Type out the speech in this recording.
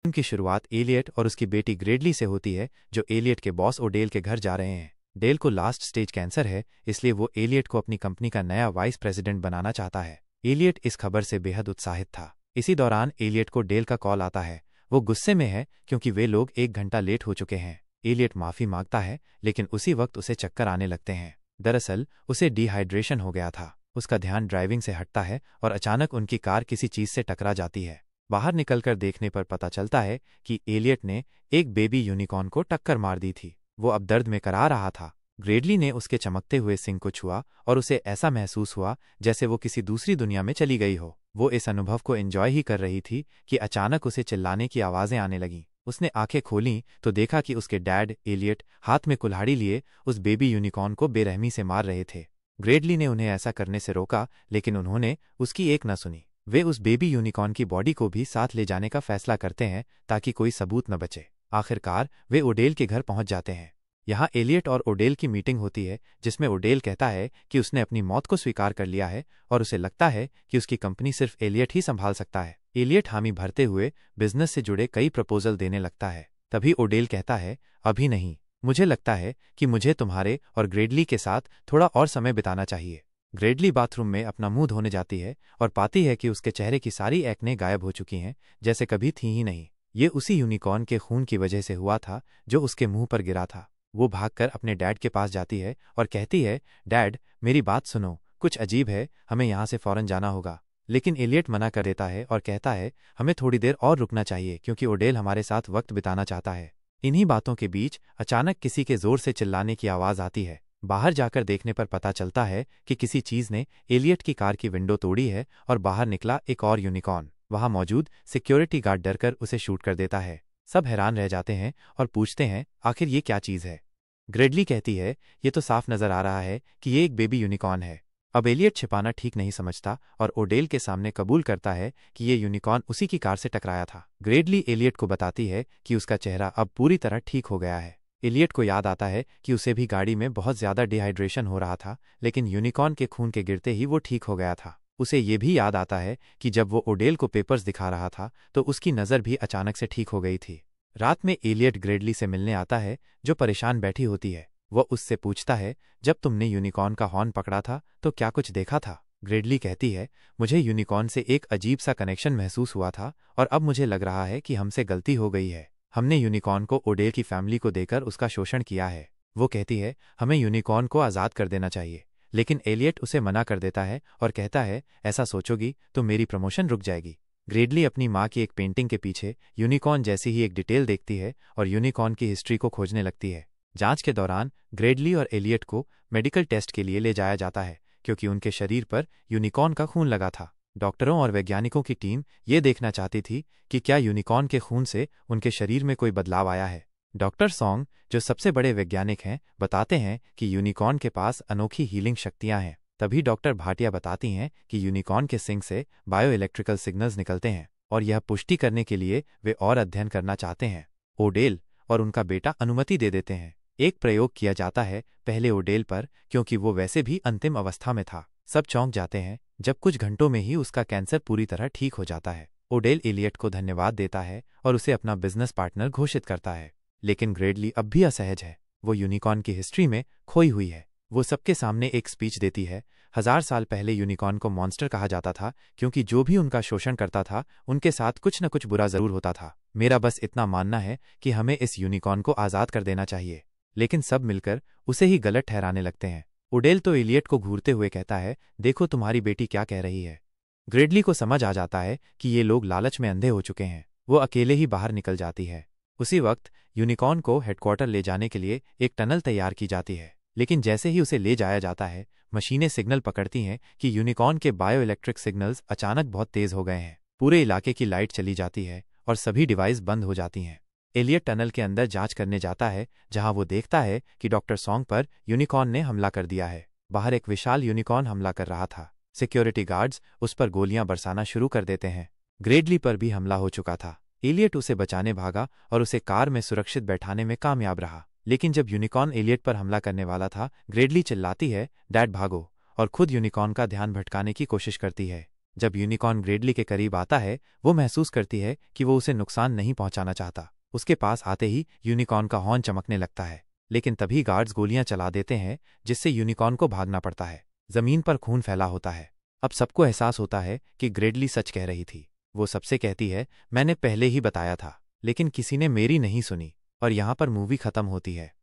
Film की शुरुआत Elliott और उसकी बेटी ग्रेडली से होती है, जो एलियट के बॉस ओडेल के घर जा रहे हैं। डेल को लास्ट स्टेज कैंसर है, इसलिए वो एलियट को अपनी कंपनी का नया वाइस प्रेसिडेंट बनाना चाहता है। एलियट इस खबर से बेहद उत्साहित था। इसी दौरान एलियट को डेल का कॉल आता है। वो गुस्से में है क्योंकि वे लोग 1 घंटा लेट हो चुके हैं। एलियट माफी मांगता है, लेकिन उसी वक्त उसे चक्कर आने लगते हैं। दरअसल उसे डिहाइड्रेशन हो गया था। उसका ध्यान ड्राइविंग से हटता है और अचानक उनकी कार किसी चीज से टकरा जाती है। बाहर निकलकर देखने पर पता चलता है कि एलियट ने एक बेबी यूनिकॉर्न को टक्कर मार दी थी। वो अब दर्द में करा रहा था। ग्रेडली ने उसके चमकते हुए सिंग को छुआ और उसे ऐसा महसूस हुआ जैसे वो किसी दूसरी दुनिया में चली गई हो। वो इस अनुभव को एंजॉय ही कर रही थी कि अचानक उसे चिल्लाने की आवाजें आने लगीं। उसने आंखें खोलीं तो देखा कि उसके डैड एलियट हाथ में कुल्हाड़ी लिए उस बेबी यूनिकॉर्न को बेरहमी से मार रहे थे। ग्रेडली ने उन्हें ऐसा करने से रोका, लेकिन उन्होंने उसकी एक न सुनी। वे उस बेबी यूनिकॉर्न की बॉडी को भी साथ ले जाने का फैसला करते हैं ताकि कोई सबूत न बचे। आखिरकार वे ओडेल के घर पहुंच जाते हैं। यहाँ एलियट और ओडेल की मीटिंग होती है, जिसमें ओडेल कहता है कि उसने अपनी मौत को स्वीकार कर लिया है और उसे लगता है कि उसकी कंपनी सिर्फ एलियट ही संभाल सकता है। एलियट हामी भरते हुए बिजनेस से जुड़े कई प्रपोजल देने लगता है। तभी ओडेल कहता है, अभी नहीं, मुझे लगता है कि मुझे तुम्हारे और ग्रेडली के साथ थोड़ा और समय बिताना चाहिए। ग्रेडली बाथरूम में अपना मुंह धोने जाती है और पाती है कि उसके चेहरे की सारी एक्ने गायब हो चुकी हैं, जैसे कभी थी ही नहीं। ये उसी यूनिकॉर्न के खून की वजह से हुआ था जो उसके मुंह पर गिरा था। वो भागकर अपने डैड के पास जाती है और कहती है, डैड, मेरी बात सुनो, कुछ अजीब है, हमें यहाँ से फौरन जाना होगा। लेकिन एलियट मना कर देता है और कहता है, हमें थोड़ी देर और रुकना चाहिए क्योंकि ओडेल हमारे साथ वक्त बिताना चाहता है। इन्हीं बातों के बीच अचानक किसी के जोर से चिल्लाने की आवाज आती है। बाहर जाकर देखने पर पता चलता है कि किसी चीज ने एलियट की कार की विंडो तोड़ी है और बाहर निकला एक और यूनिकॉर्न। वहां मौजूद सिक्योरिटी गार्ड डरकर उसे शूट कर देता है। सब हैरान रह जाते हैं और पूछते हैं, आखिर ये क्या चीज है। ग्रेडली कहती है, ये तो साफ नजर आ रहा है कि ये एक बेबी यूनिकॉर्न है। अब एलियट छिपाना ठीक नहीं समझता और ओडेल के सामने कबूल करता है कि ये यूनिकॉर्न उसी की कार से टकराया था। ग्रेडली एलियट को बताती है कि उसका चेहरा अब पूरी तरह ठीक हो गया है। एलियट को याद आता है कि उसे भी गाड़ी में बहुत ज्यादा डिहाइड्रेशन हो रहा था, लेकिन यूनिकॉर्न के खून के गिरते ही वो ठीक हो गया था। उसे ये भी याद आता है कि जब वो ओडेल को पेपर्स दिखा रहा था तो उसकी नज़र भी अचानक से ठीक हो गई थी। रात में एलियट ग्रेडली से मिलने आता है, जो परेशान बैठी होती है। वह उससे पूछता है, जब तुमने यूनिकॉर्न का हॉर्न पकड़ा था तो क्या कुछ देखा था। ग्रेडली कहती है, मुझे यूनिकॉर्न से एक अजीब सा कनेक्शन महसूस हुआ था और अब मुझे लग रहा है कि हमसे गलती हो गई है। हमने यूनिकॉर्न को ओडेल की फैमिली को देकर उसका शोषण किया है। वो कहती है, हमें यूनिकॉर्न को आज़ाद कर देना चाहिए, लेकिन एलियट उसे मना कर देता है और कहता है, ऐसा सोचोगी तो मेरी प्रमोशन रुक जाएगी। ग्रेडली अपनी माँ की एक पेंटिंग के पीछे यूनिकॉर्न जैसी ही एक डिटेल देखती है और यूनिकॉर्न की हिस्ट्री को खोजने लगती है। जांच के दौरान ग्रेडली और एलियट को मेडिकल टेस्ट के लिए ले जाया जाता है क्योंकि उनके शरीर पर यूनिकॉर्न का खून लगा था। डॉक्टरों और वैज्ञानिकों की टीम ये देखना चाहती थी कि क्या यूनिकॉर्न के खून से उनके शरीर में कोई बदलाव आया है। डॉक्टर सॉन्ग, जो सबसे बड़े वैज्ञानिक हैं, बताते हैं कि यूनिकॉर्न के पास अनोखी हीलिंग शक्तियां हैं। तभी डॉक्टर भाटिया बताती हैं कि यूनिकॉर्न के सिंग से बायो इलेक्ट्रिकल सिग्नल्स निकलते हैं और यह पुष्टि करने के लिए वे और अध्ययन करना चाहते हैं। ओडेल और उनका बेटा अनुमति दे देते हैं। एक प्रयोग किया जाता है पहले ओडेल पर, क्योंकि वो वैसे भी अंतिम अवस्था में था। सब चौंक जाते हैं जब कुछ घंटों में ही उसका कैंसर पूरी तरह ठीक हो जाता है। ओडेल एलियट को धन्यवाद देता है और उसे अपना बिजनेस पार्टनर घोषित करता है, लेकिन ग्रेडली अब भी असहज है। वो यूनिकॉर्न की हिस्ट्री में खोई हुई है। वो सबके सामने एक स्पीच देती है। 1000 साल पहले यूनिकॉर्न को मॉन्स्टर कहा जाता था क्योंकि जो भी उनका शोषण करता था उनके साथ कुछ न कुछ बुरा जरूर होता था। मेरा बस इतना मानना है कि हमें इस यूनिकॉर्न को आज़ाद कर देना चाहिए। लेकिन सब मिलकर उसे ही गलत ठहराने लगते हैं। ओडेल तो एलियट को घूरते हुए कहता है, देखो तुम्हारी बेटी क्या कह रही है। ग्रेडली को समझ आ जाता है कि ये लोग लालच में अंधे हो चुके हैं। वो अकेले ही बाहर निकल जाती है। उसी वक्त यूनिकॉर्न को हेडक्वार्टर ले जाने के लिए एक टनल तैयार की जाती है, लेकिन जैसे ही उसे ले जाया जाता है, मशीनें सिग्नल पकड़ती हैं कि यूनिकॉर्न के बायो इलेक्ट्रिक सिग्नल्स अचानक बहुत तेज हो गए हैं। पूरे इलाके की लाइट चली जाती है और सभी डिवाइस बंद हो जाती हैं। एलियट टनल के अंदर जांच करने जाता है, जहां वो देखता है कि डॉक्टर सॉन्ग पर यूनिकॉर्न ने हमला कर दिया है। बाहर एक विशाल यूनिकॉर्न हमला कर रहा था। सिक्योरिटी गार्ड्स उस पर गोलियां बरसाना शुरू कर देते हैं। ग्रेडली पर भी हमला हो चुका था। एलियट उसे बचाने भागा और उसे कार में सुरक्षित बैठाने में कामयाब रहा, लेकिन जब यूनिकॉर्न एलियट पर हमला करने वाला था, ग्रेडली चिल्लाती है, डैड भागो, और खुद यूनिकॉर्न का ध्यान भटकाने की कोशिश करती है। जब यूनिकॉर्न ग्रेडली के करीब आता है, वो महसूस करती है कि वो उसे नुकसान नहीं पहुंचाना चाहता। उसके पास आते ही यूनिकॉर्न का हॉर्न चमकने लगता है, लेकिन तभी गार्ड्स गोलियां चला देते हैं, जिससे यूनिकॉर्न को भागना पड़ता है। जमीन पर खून फैला होता है। अब सबको एहसास होता है कि ग्रेडली सच कह रही थी। वो सबसे कहती है, मैंने पहले ही बताया था, लेकिन किसी ने मेरी नहीं सुनी। और यहाँ पर मूवी खत्म होती है।